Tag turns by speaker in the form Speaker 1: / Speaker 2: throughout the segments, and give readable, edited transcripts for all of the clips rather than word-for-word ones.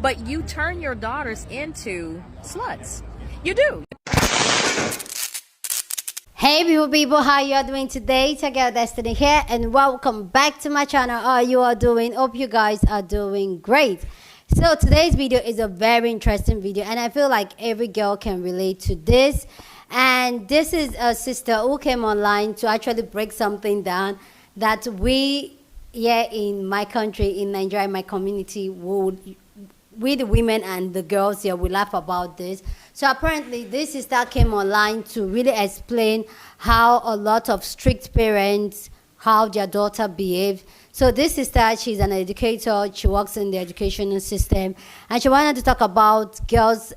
Speaker 1: but you turn your daughters into sluts. You do.
Speaker 2: Hey beautiful people, how you are doing today? It's your girl Destiny here and welcome back to my channel. How you are doing? Hope you guys are doing great. So today's video is a very interesting video and I feel like every girl can relate to this. And this is a sister who came online to actually break something down that we here in my country, in Nigeria, my community, we the women and the girls here, we laugh about this. So apparently this sister came online to really explain how a lot of strict parents, how their daughter behave. So this sister, she's an educator, she works in the educational system, and she wanted to talk about girls,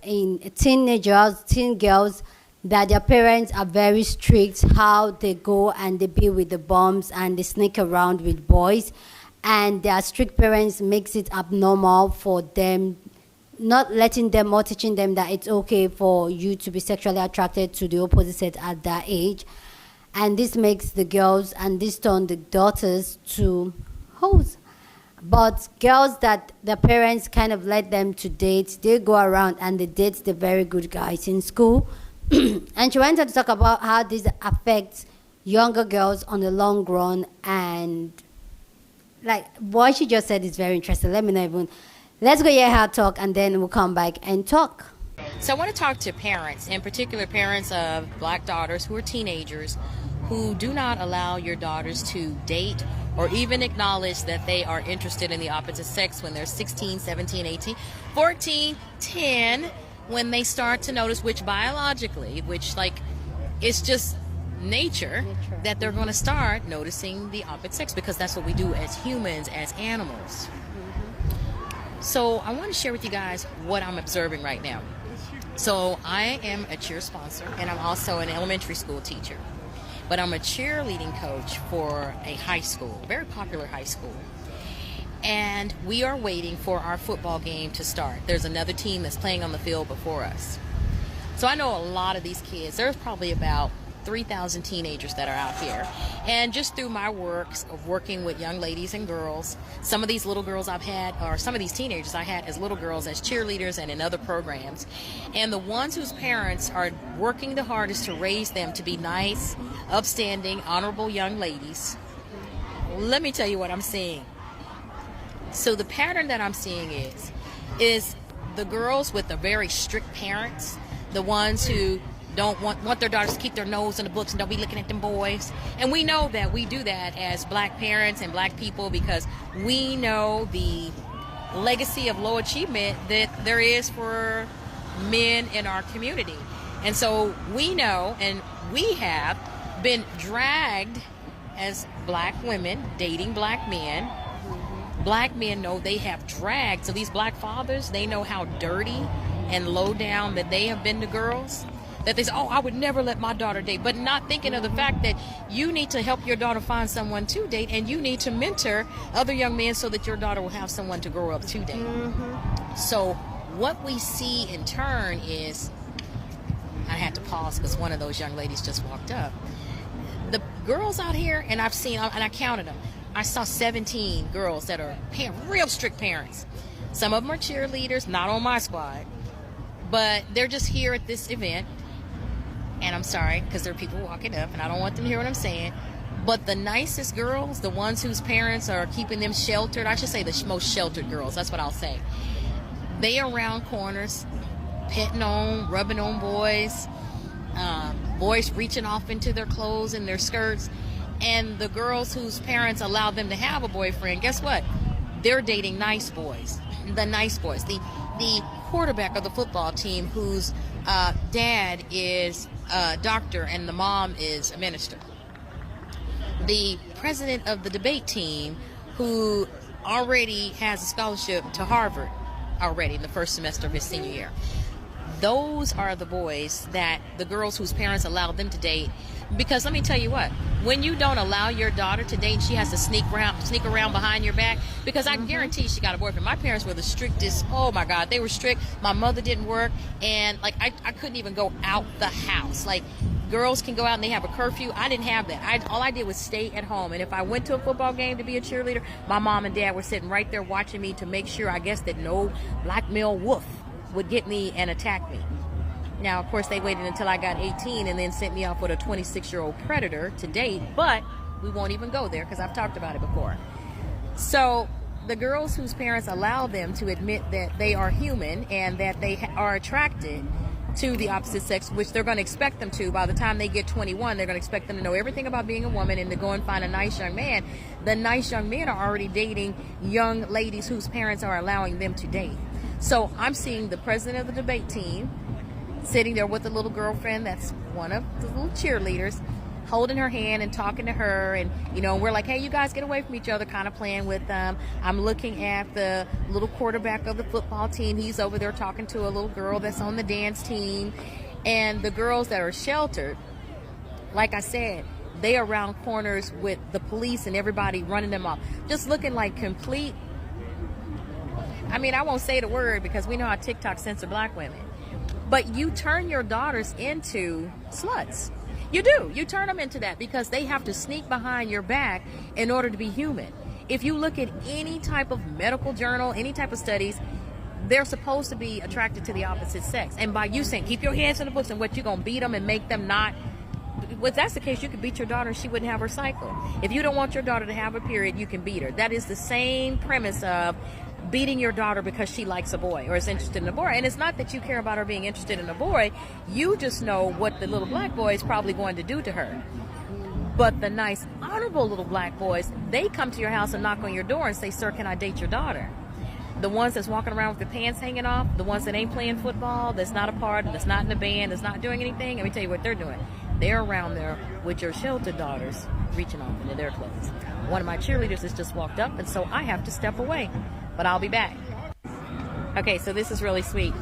Speaker 2: teen girls, that their parents are very strict, how they go and they be with the bums and they sneak around with boys. And their strict parents makes it abnormal for them, not letting them or teaching them that it's okay for you to be sexually attracted to the opposite sex at that age. And this makes the girls, and this turn the daughters to hoes. But girls that the parents kind of let them to date, they go around and they date the very good guys in school. And she wanted to talk about how this affects younger girls on the long run, and like what she just said is very interesting. Let me know everyone. Let's go hear her talk and then we'll come back and talk.
Speaker 1: So I want to talk to parents, in particular parents of black daughters who are teenagers, who do not allow your daughters to date or even acknowledge that they are interested in the opposite sex when they're 16, 17, 18, 14, 10, when they start to notice, which biologically, which like it's just nature, that they're going to start noticing the opposite sex, because that's what we do as humans, as animals. So I want to share with you guys what I'm observing right now. So I am a cheer sponsor and I'm also an elementary school teacher, but I'm a cheerleading coach for a high school, a very popular high school. And we are waiting for our football game to start. There's another team that's playing on the field before us. So I know a lot of these kids. There's probably about 3,000 teenagers that are out here. And just through my works of working with young ladies and girls, some of these little girls I've had, or some of these teenagers I had as little girls, as cheerleaders and in other programs, and the ones whose parents are working the hardest to raise them to be nice, upstanding, honorable young ladies, let me tell you what I'm seeing. So the pattern that I'm seeing is the girls with the very strict parents, the ones who don't want their daughters to keep their nose in the books and don't be looking at them boys. And we know that we do that as black parents and black people because we know the legacy of low achievement that there is for men in our community. And so we know, and we have been dragged as black women dating black men. Black men know they have dragged. So these black fathers, they know how dirty and low down that they have been to girls. That they say, oh, I would never let my daughter date. But not thinking of the fact that you need to help your daughter find someone to date, and you need to mentor other young men so that your daughter will have someone to grow up to date. So what we see in turn is, I had to pause because one of those young ladies just walked up. The girls out here, and I've seen, and I counted them, I saw 17 girls that are real strict parents. Some of them are cheerleaders, not on my squad, but they're just here at this event. And I'm sorry, because there are people walking up, and I don't want them to hear what I'm saying. But the nicest girls, the ones whose parents are keeping them sheltered, I should say the most sheltered girls, that's what I'll say. They are around corners, petting on, rubbing on boys, boys reaching off into their clothes and their skirts. And the girls whose parents allow them to have a boyfriend, guess what? They're dating nice boys. The nice boys. The quarterback of the football team whose dad is a doctor and the mom is a minister. The president of the debate team who already has a scholarship to Harvard already in the first semester of his senior year. Those are the boys that the girls whose parents allowed them to date. Because let me tell you what, when you don't allow your daughter to date, she has to sneak around behind your back. Because I guarantee she got a boyfriend. My parents were the strictest. Oh my God, they were strict. My mother didn't work, and like I couldn't even go out the house. Like girls can go out and they have a curfew. I didn't have that. All I did was stay at home. And if I went to a football game to be a cheerleader, my mom and dad were sitting right there watching me to make sure, I guess, that no black male wolf would get me and attack me. Now, of course, they waited until I got 18 and then sent me off with a 26-year-old predator to date, but we won't even go there because I've talked about it before. So the girls whose parents allow them to admit that they are human and that they are attracted to the opposite sex, which they're going to expect them to by the time they get 21, they're going to expect them to know everything about being a woman and to go and find a nice young man. The nice young men are already dating young ladies whose parents are allowing them to date. So I'm seeing the president of the debate team sitting there with a little girlfriend that's one of the little cheerleaders, holding her hand and talking to her, and we're like, hey, you guys get away from each other, kind of playing with them. I'm looking at the little quarterback of the football team. He's over there talking to a little girl that's on the dance team. And the girls that are sheltered, like I said, they are around corners with the police and everybody running them off, just looking like complete, I won't say the word because we know how TikTok censor black women, but you turn your daughters into sluts. You do. You turn them into that because they have to sneak behind your back in order to be human. If you look at any type of medical journal, any type of studies, they're supposed to be attracted to the opposite sex. And by you saying, keep your hands in the books, and what, you're going to beat them and make them not... If that's the case, you could beat your daughter and she wouldn't have her cycle. If you don't want your daughter to have a period, you can beat her. That is the same premise of beating your daughter because she likes a boy or is interested in a boy. And it's not that you care about her being interested in a boy. You just know what the little black boy is probably going to do to her. But the nice, honorable little black boys, they come to your house and knock on your door and say, sir, can I date your daughter? The ones that's walking around with their pants hanging off, the ones that ain't playing football, that's not a part, that's not in a band, that's not doing anything, let me tell you what they're doing. They're around there with your sheltered daughters reaching off into their clothes. One of my cheerleaders has just walked up, and so I have to step away. But I'll be back. Okay, so this is really sweet.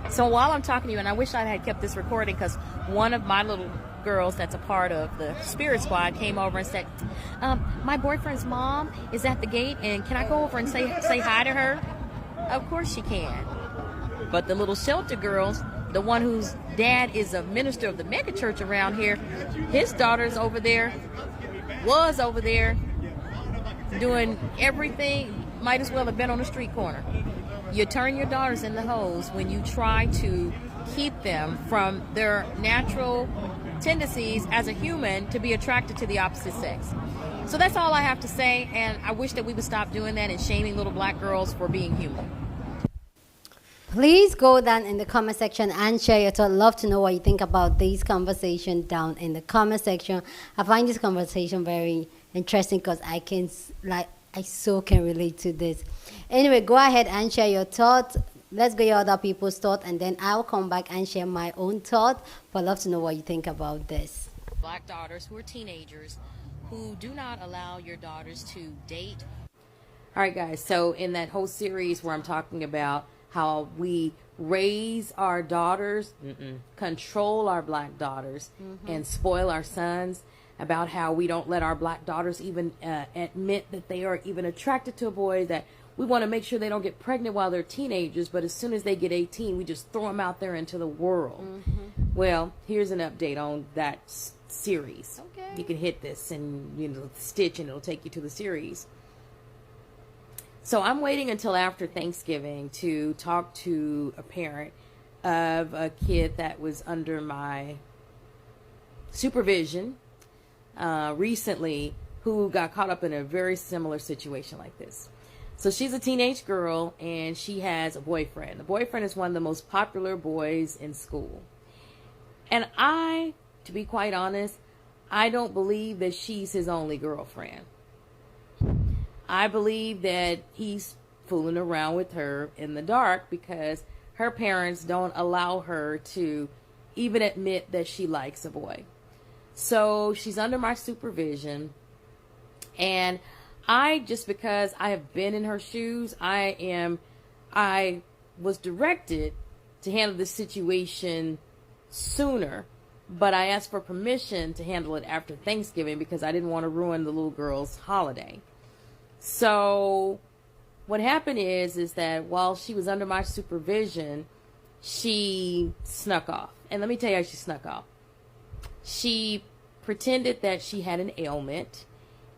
Speaker 1: So while I'm talking to you, and I wish I had kept this recording because one of my little girls that's a part of the Spirit Squad came over and said, my boyfriend's mom is at the gate, and can I go over and say hi to her? Of course she can. But the little shelter girls, the one whose dad is a minister of the mega church around here, his daughter's over there, was over there, doing everything. Might as well have been on the street corner. You turn your daughters into hoes when you try to keep them from their natural tendencies as a human to be attracted to the opposite sex. So that's all I have to say, and I wish that we would stop doing that and shaming little black girls for being human.
Speaker 2: Please go down in the comment section and share your thoughts. Love to know what you think about this conversation down in the comment section. I find this conversation very interesting because I so can relate to this. Anyway, go ahead and share your thoughts. Let's get your other people's thoughts, and then I'll come back and share my own thoughts. But I'd love to know what you think about this.
Speaker 1: Black daughters who are teenagers who do not allow your daughters to date. All right, guys. So in that whole series where I'm talking about how we raise our daughters, control our black daughters, and spoil our sons, about how we don't let our black daughters even admit that they are even attracted to a boy, that we want to make sure they don't get pregnant while they're teenagers, but as soon as they get 18, we just throw them out there into the world. Well, here's an update on that series. Okay. You can hit this and stitch and it'll take you to the series. So I'm waiting until after Thanksgiving to talk to a parent of a kid that was under my supervision recently, who got caught up in a very similar situation like this. So she's a teenage girl and she has a boyfriend. The boyfriend is one of the most popular boys in school. And to be quite honest, I don't believe that she's his only girlfriend. I believe that he's fooling around with her in the dark because her parents don't allow her to even admit that she likes a boy. So she's under my supervision, and because I have been in her shoes, I was directed to handle this situation sooner, but I asked for permission to handle it after Thanksgiving because I didn't want to ruin the little girl's holiday. So what happened is that while she was under my supervision, she snuck off. And let me tell you how she snuck off. She pretended that she had an ailment,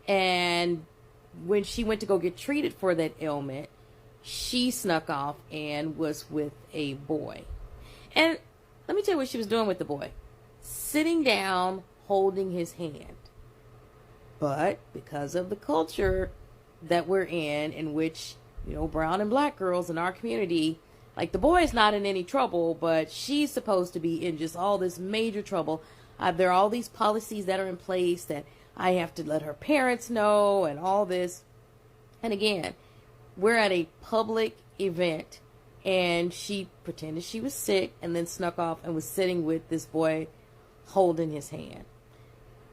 Speaker 1: and when she went to go get treated for that ailment, she snuck off and was with a boy. And let me tell you what she was doing with the boy. Sitting down, holding his hand. But because of the culture that we're in which, brown and black girls in our community, like, the boy is not in any trouble, but she's supposed to be in just all this major trouble. There are all these policies that are in place that I have to let her parents know and all this. And again, we're at a public event, and she pretended she was sick and then snuck off and was sitting with this boy holding his hand.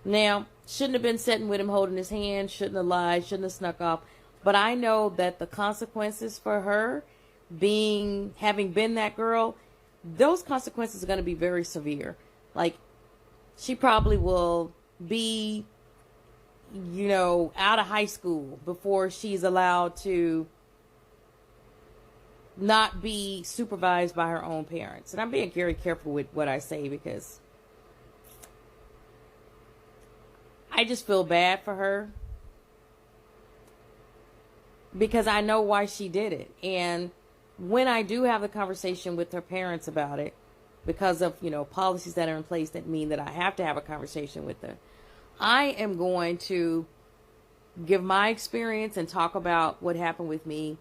Speaker 1: Now, shouldn't have been sitting with him holding his hand, shouldn't have lied, shouldn't have snuck off. But I know that the consequences for her having been that girl, those consequences are going to be very severe. Like, she probably will be, out of high school before she's allowed to not be supervised by her own parents. And I'm being very careful with what I say, because I just feel bad for her, because I know why she did it. And when I do have the conversation with her parents about it, because of, policies that are in place that mean that I have to have a conversation with her, I am going to give my experience and talk about what happened with me.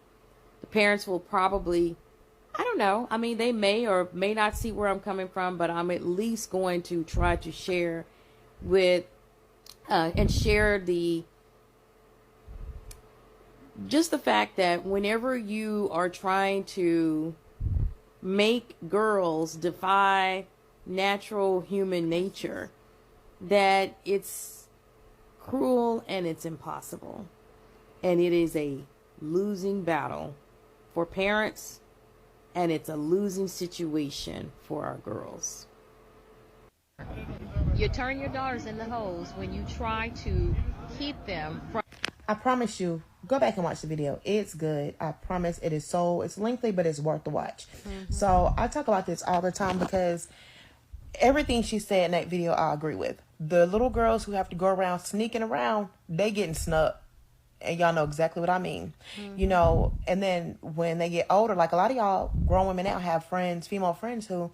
Speaker 1: The parents will probably, I don't know, I mean, they may or may not see where I'm coming from, but I'm at least going to try to share share just the fact that whenever you are trying to make girls defy natural human nature, that it's cruel and it's impossible. And it is a losing battle for parents, and it's a losing situation for our girls. You turn your daughters in the holes when you try to keep them from...
Speaker 3: I promise you, go back and watch the video. It's good. I promise. It's lengthy, but it's worth the watch. Mm-hmm. So I talk about this all the time, because everything she said in that video, I agree with. The little girls who have to go around sneaking around, they getting snuck. And y'all know exactly what I mean. Mm-hmm. And then when they get older, like a lot of y'all grown women now have friends, female friends, who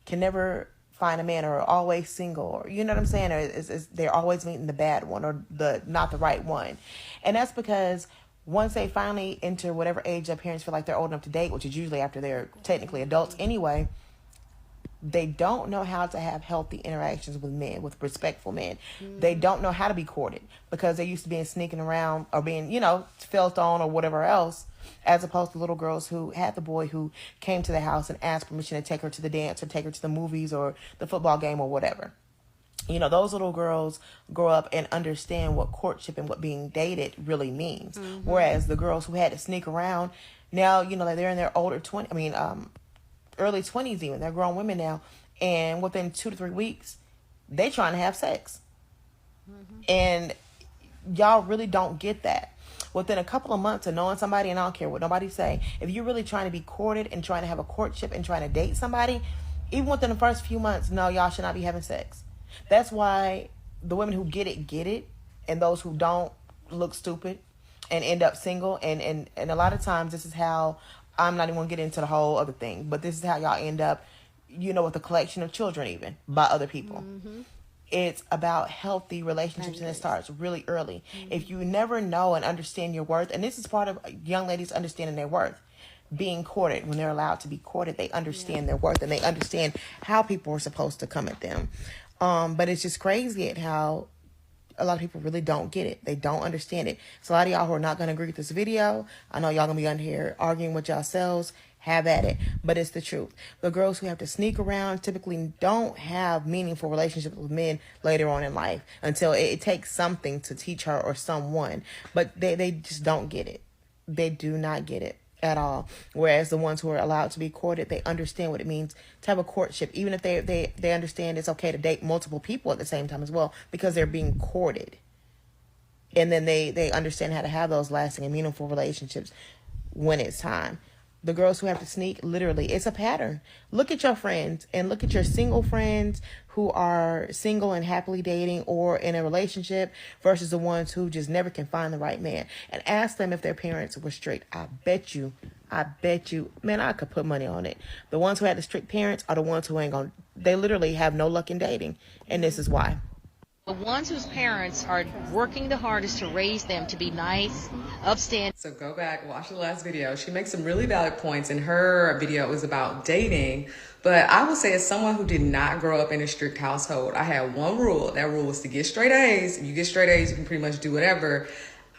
Speaker 3: can never find a man, or are always single, or you know what I'm saying, or they're always meeting the bad one, or not the right one. And that's because once they finally enter whatever age their parents feel like they're old enough to date, which is usually after they're technically adults anyway, they don't know how to have healthy interactions with men, with respectful men. Mm-hmm. They don't know how to be courted, because they're used to being sneaking around or being, felt on or whatever else, as opposed to little girls who had the boy who came to the house and asked permission to take her to the dance or take her to the movies or the football game or whatever. Those little girls grow up and understand what courtship and what being dated really means. Mm-hmm. Whereas the girls who had to sneak around, now, they're in their early 20s even. They're grown women now. And within 2 to 3 weeks, they trying to have sex. Mm-hmm. And y'all really don't get that. Within a couple of months of knowing somebody, and I don't care what nobody say, if you're really trying to be courted and trying to have a courtship and trying to date somebody, even within the first few months, no, y'all should not be having sex. That's why the women who get it, and those who don't look stupid and end up single. And a lot of times this is how, I'm not even going to get into the whole other thing, but this is how y'all end up, with a collection of children even by other people. Mm-hmm. It's about healthy relationships, and it starts really early. Mm-hmm. If you never know and understand your worth, and this is part of young ladies understanding their worth, being courted, when they're allowed to be courted, they understand their worth, and they understand how people are supposed to come at them. But it's just crazy at how a lot of people really don't get it. They don't understand it. So a lot of y'all who are not going to agree with this video, I know y'all going to be under here arguing with yourselves. Have at it. But it's the truth. The girls who have to sneak around typically don't have meaningful relationships with men later on in life, until it takes something to teach her or someone. But they just don't get it. They do not get it at all. Whereas the ones who are allowed to be courted, they understand what it means to have a courtship, even if they understand it's okay to date multiple people at the same time as well, because they're being courted. And then they understand how to have those lasting and meaningful relationships when it's time. The girls who have to sneak, literally, it's a pattern. Look at your friends and look at your single friends who are single and happily dating or in a relationship versus the ones who just never can find the right man. And ask them if their parents were strict. I bet you, man, I could put money on it. The ones who had the strict parents are the ones who ain't gonna, they literally have no luck in dating. And this is why.
Speaker 1: The ones whose parents are working the hardest to raise them to be nice, upstanding.
Speaker 4: So go back, watch the last video. She makes some really valid points. In her video, it was about dating. But I will say, as someone who did not grow up in a strict household, I had one rule. That rule was to get straight A's. If you get straight A's, you can pretty much do whatever.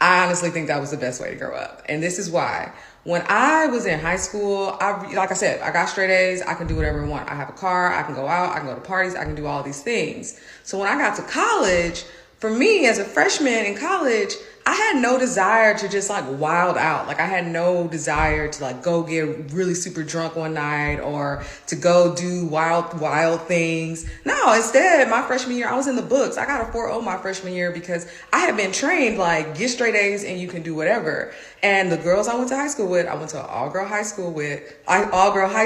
Speaker 4: I honestly think that was the best way to grow up. And this is why. When I was in high school, like I said, I got straight A's. I can do whatever I want. I have a car. I can go out. I can go to parties. I can do all these things. So when I got to college, for me as a freshman in college, I had no desire to just like wild out. Like I had no desire to like go get really super drunk one night or to go do wild things. No, instead, my freshman year, I was in the books. I got a 4.0 my freshman year because I had been trained like get straight A's and you can do whatever. And the girls I went to high school with, I went to an all-girl high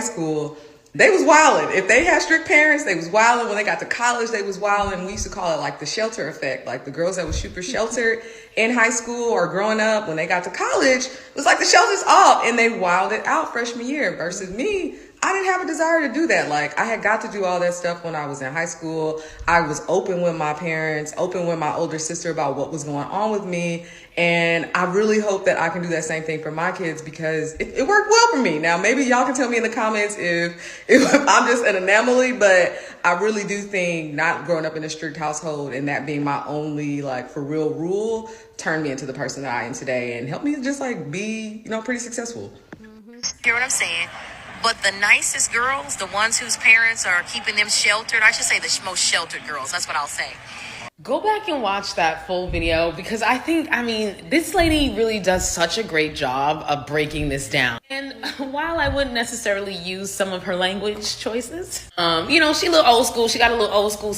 Speaker 4: school. They was wildin'. If they had strict parents, they was wildin'. When they got to college, they was wildin'. We used to call it like the shelter effect. Like the girls that were super sheltered in high school or growing up, when they got to college, it was like the shelter's off and they wilded out freshman year. Versus me, I didn't have a desire to do that. Like I had got to do all that stuff when I was in high school. I was open with my parents, open with my older sister about what was going on with me. And I really hope that I can do that same thing for my kids because it worked well for me. Now, maybe y'all can tell me in the comments if I'm just an anomaly, but I really do think not growing up in a strict household and that being my only like for real rule turned me into the person that I am today and helped me just like be, pretty successful.
Speaker 1: Hear what I'm saying? But the nicest girls, the ones whose parents are keeping them sheltered, I should say the most sheltered girls, that's what I'll say.
Speaker 5: Go back and watch that full video because this lady really does such a great job of breaking this down. And while I wouldn't necessarily use some of her language choices, she a little old school. She got a little old school,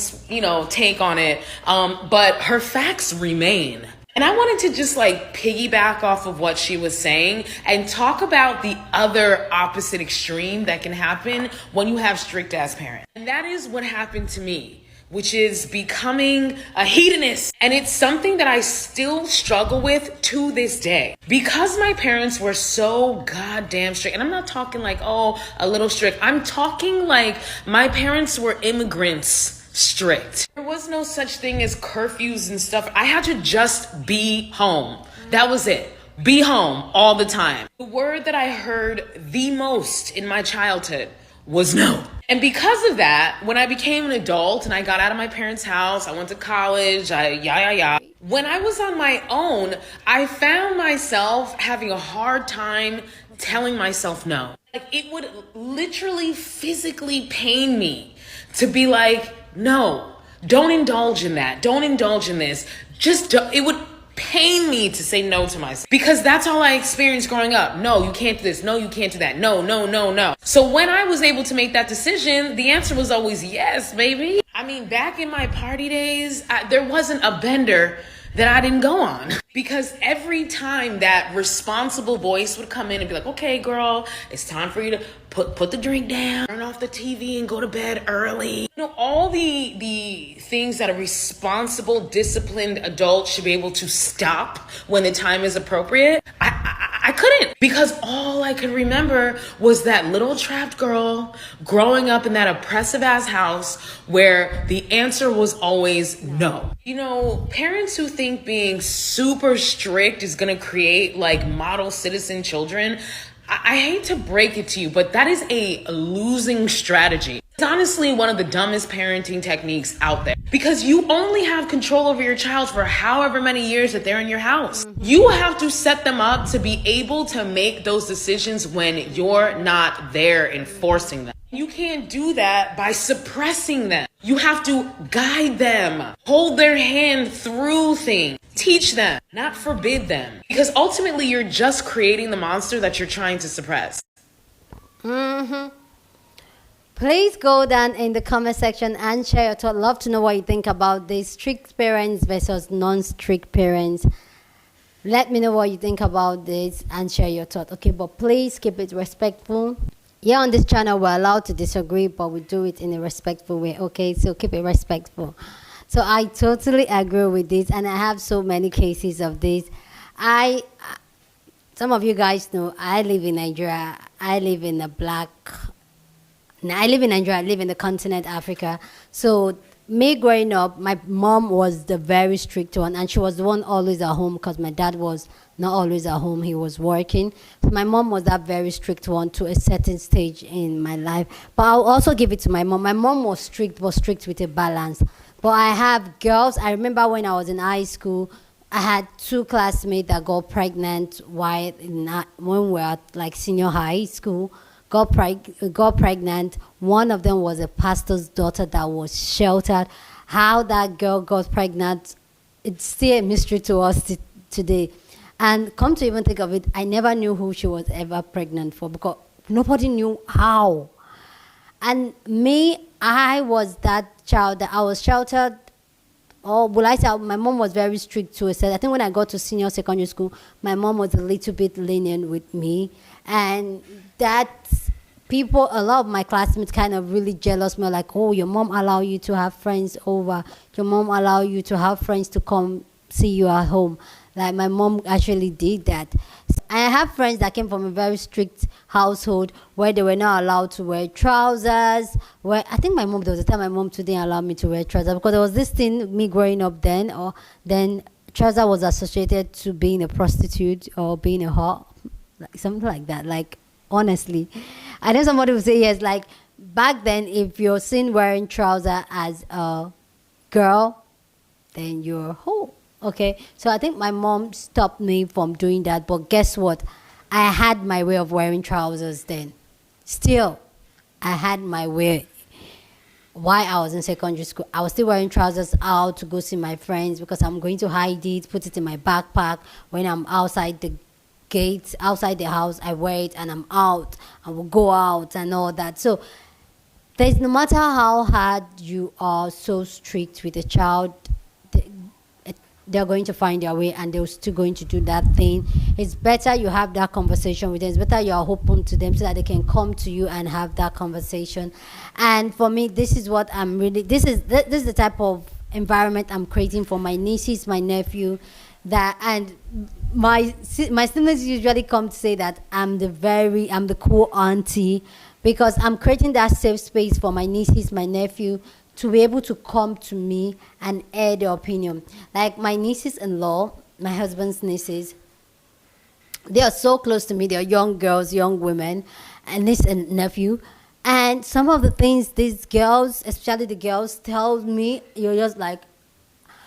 Speaker 5: take on it. But her facts remain. And I wanted to just like piggyback off of what she was saying and talk about the other opposite extreme that can happen when you have strict ass parents. And that is what happened to me, which is becoming a hedonist. And it's something that I still struggle with to this day. Because my parents were so goddamn strict, and I'm not talking like, a little strict. I'm talking like my parents were immigrants strict. There was no such thing as curfews and stuff. I had to just be home. That was it. Be home all the time. The word that I heard the most in my childhood was no. And because of that, when I became an adult and I got out of my parents' house, I went to college, when I was on my own, I found myself having a hard time telling myself no. Like it would literally physically pain me to be like, no, don't indulge in that. Don't indulge in this. It would pain me to say no to myself because that's all I experienced growing up. No, you can't do this. No, you can't do that. No, no, no, no. So when I was able to make that decision, the answer was always yes, baby. Back in my party days, there wasn't a bender that I didn't go on because every time that responsible voice would come in and be like, okay, girl, it's time for you to put the drink down, turn off the TV and go to bed early. All the things that a responsible, disciplined adult should be able to stop when the time is appropriate. I couldn't because all I could remember was that little trapped girl growing up in that oppressive ass house where the answer was always no. Parents who think being super strict is going to create like model citizen children, I hate to break it to you, but that is a losing strategy. It's honestly one of the dumbest parenting techniques out there because you only have control over your child for however many years that they're in your house. You have to set them up to be able to make those decisions when you're not there enforcing them. You can't do that by suppressing them. You have to guide them, hold their hand through things, teach them, not forbid them. Because ultimately you're just creating the monster that you're trying to suppress.
Speaker 2: Please go down in the comment section and share your thoughts. Love to know what you think about these strict parents versus non-strict parents. Let me know what you think about this and share your thought. Okay, but please keep it respectful. Yeah, on this channel we're allowed to disagree, but we do it in a respectful way. Okay, so keep it respectful. So I totally agree with this, and I have so many cases of this. Some of you guys know I live in Nigeria. I live in Nigeria. I live in the continent Africa. So me growing up, my mom was the very strict one, and she was the one always at home because my dad was not always at home. He was working. So my mom was that very strict one to a certain stage in my life. But I'll also give it to my mom. My mom was strict, but strict with a balance. But I have girls. I remember when I was in high school, I had 2 classmates that got pregnant when we were at like senior high school. Got pregnant. One of them was a pastor's daughter that was sheltered. How that girl got pregnant, it's still a mystery to us today. And come to even think of it, I never knew who she was ever pregnant for because nobody knew how. And me, I was that child that I was sheltered. My mom was very strict to us. I think when I got to senior secondary school, my mom was a little bit lenient with me. And that a lot of my classmates kind of really jealous me, like, oh, your mom allow you to have friends over. Your mom allow you to have friends to come see you at home. Like, my mom actually did that. I have friends that came from a very strict household where they were not allowed to wear trousers. Where I think there was a time my mom too didn't allow me to wear trousers because there was this thing, me growing up then trouser was associated to being a prostitute or being a whore, like something like that. Like, honestly, I know somebody would say yes. Like, back then, if you're seen wearing trousers as a girl, then you're a whore. Okay, so I think my mom stopped me from doing that. But guess what? I had my way of wearing trousers then. Still, I had my way. While I was in secondary school, I was still wearing trousers out to go see my friends because I'm going to hide it, put it in my backpack. When I'm outside the gate, outside the house, I wear it and I'm out. I will go out and all that. So there's no matter how hard you are so strict with a child, they're going to find their way and they're still going to do that thing. It's better you have that conversation with them. It's better you're open to them so that they can come to you and have that conversation. And for me, this is what I'm really, this is the type of environment I'm creating for my nieces, my nephew, and my students usually come to say that I'm the cool auntie because I'm creating that safe space for my nieces, my nephew, to be able to come to me and air their opinion. Like my nieces-in-law, my husband's nieces, they are so close to me. They are young girls, young women, and niece and nephew. And some of the things these girls, especially the girls, tell me, you're just like,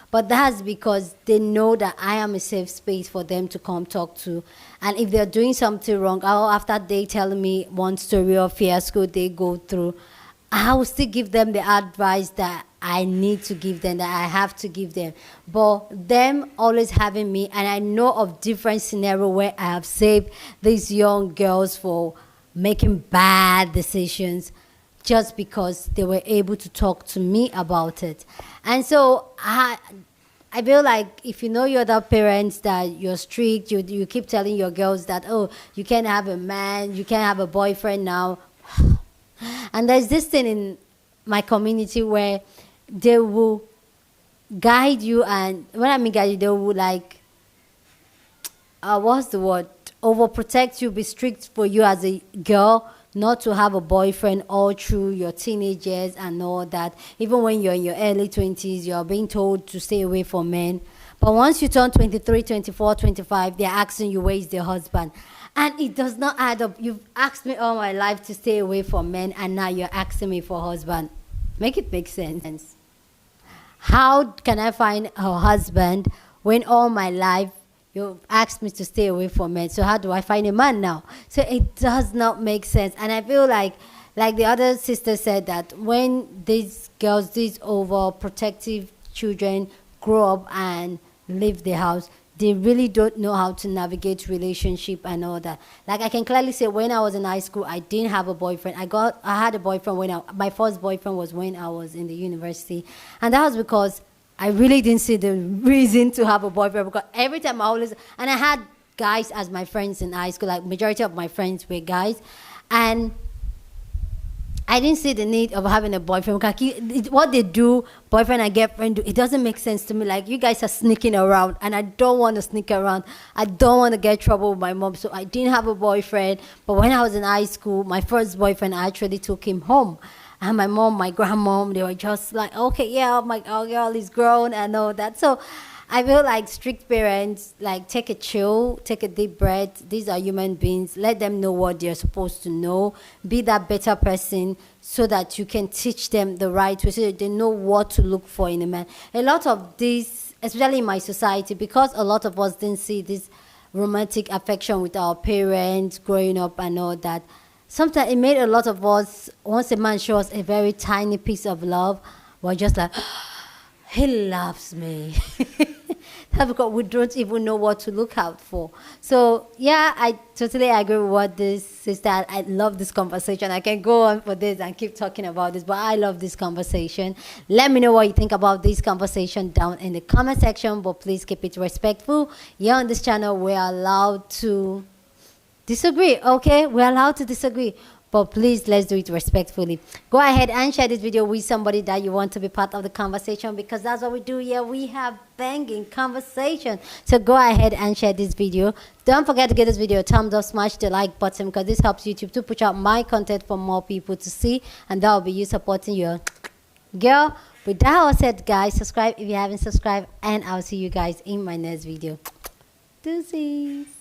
Speaker 2: but that's because they know that I am a safe space for them to come talk to. And if they're doing something wrong, after they tell me one story or fiasco they go through, I will still give them the advice that I need to give them, that I have to give them. But them always having me, and I know of different scenario where I have saved these young girls for making bad decisions just because they were able to talk to me about it. And so I feel like if you know your other parents that you're strict, you keep telling your girls that, oh, you can't have a man, you can't have a boyfriend now. And there's this thing in my community where they will guide you, and when I mean guide you, they will like, what's the word? Overprotect you, be strict for you as a girl, not to have a boyfriend all through your teenage years and all that. Even when you're in your early 20s, you're being told to stay away from men. But once you turn 23, 24, 25, they're asking you, where is their husband? And it does not add up. You've asked me all my life to stay away from men, and now you're asking me for a husband. Make it make sense. How can I find a husband when all my life you've asked me to stay away from men? So how do I find a man now? So it does not make sense. And I feel like the other sister said, that when these girls, these overprotective children grow up and leave the house, they really don't know how to navigate relationship and all that. Like I can clearly say, when I was in high school, I didn't have a boyfriend. I had a boyfriend my first boyfriend was when I was in the university. And that was because I really didn't see the reason to have a boyfriend, because every time I always, and I had guys as my friends in high school, like majority of my friends were guys, and I didn't see the need of having a boyfriend. Because what they do, boyfriend and girlfriend do, it doesn't make sense to me. Like, you guys are sneaking around, and I don't want to sneak around. I don't want to get trouble with my mom, so I didn't have a boyfriend. But when I was in high school, my first boyfriend, I actually took him home. And my mom, my grandmom, they were just like, okay, yeah, our girl is grown and all that. So I feel like strict parents, like, take a chill, take a deep breath. These are human beings. Let them know what they're supposed to know. Be that better person so that you can teach them the right way, so that they know what to look for in a man. A lot of this, especially in my society, because a lot of us didn't see this romantic affection with our parents growing up and all that, sometimes it made a lot of us, once a man shows a very tiny piece of love, we're just like, he loves me. That's because we don't even know what to look out for. So, yeah, I totally agree with what this sister, I love this conversation. I can go on for this and keep talking about this, but I love this conversation. Let me know what you think about this conversation down in the comment section, but please keep it respectful. Here on this channel, we're allowed to disagree, okay? We're allowed to disagree, but please, let's do it respectfully. Go ahead and share this video with somebody that you want to be part of the conversation, because that's what we do here. We have banging conversation. So go ahead and share this video. Don't forget to give this video a thumbs up, smash the like button, because this helps YouTube to push out my content for more people to see, and that will be you supporting your girl. With that all said, guys, subscribe if you haven't subscribed, and I'll see you guys in my next video. Deuces.